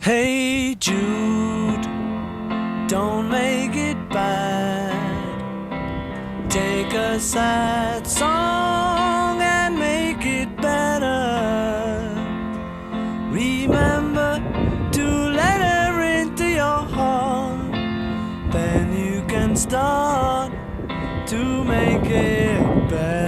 Hey Jude, don't make it bad. Take a sad song and make it better. Remember to let her into your heart. Then you can start to make it better.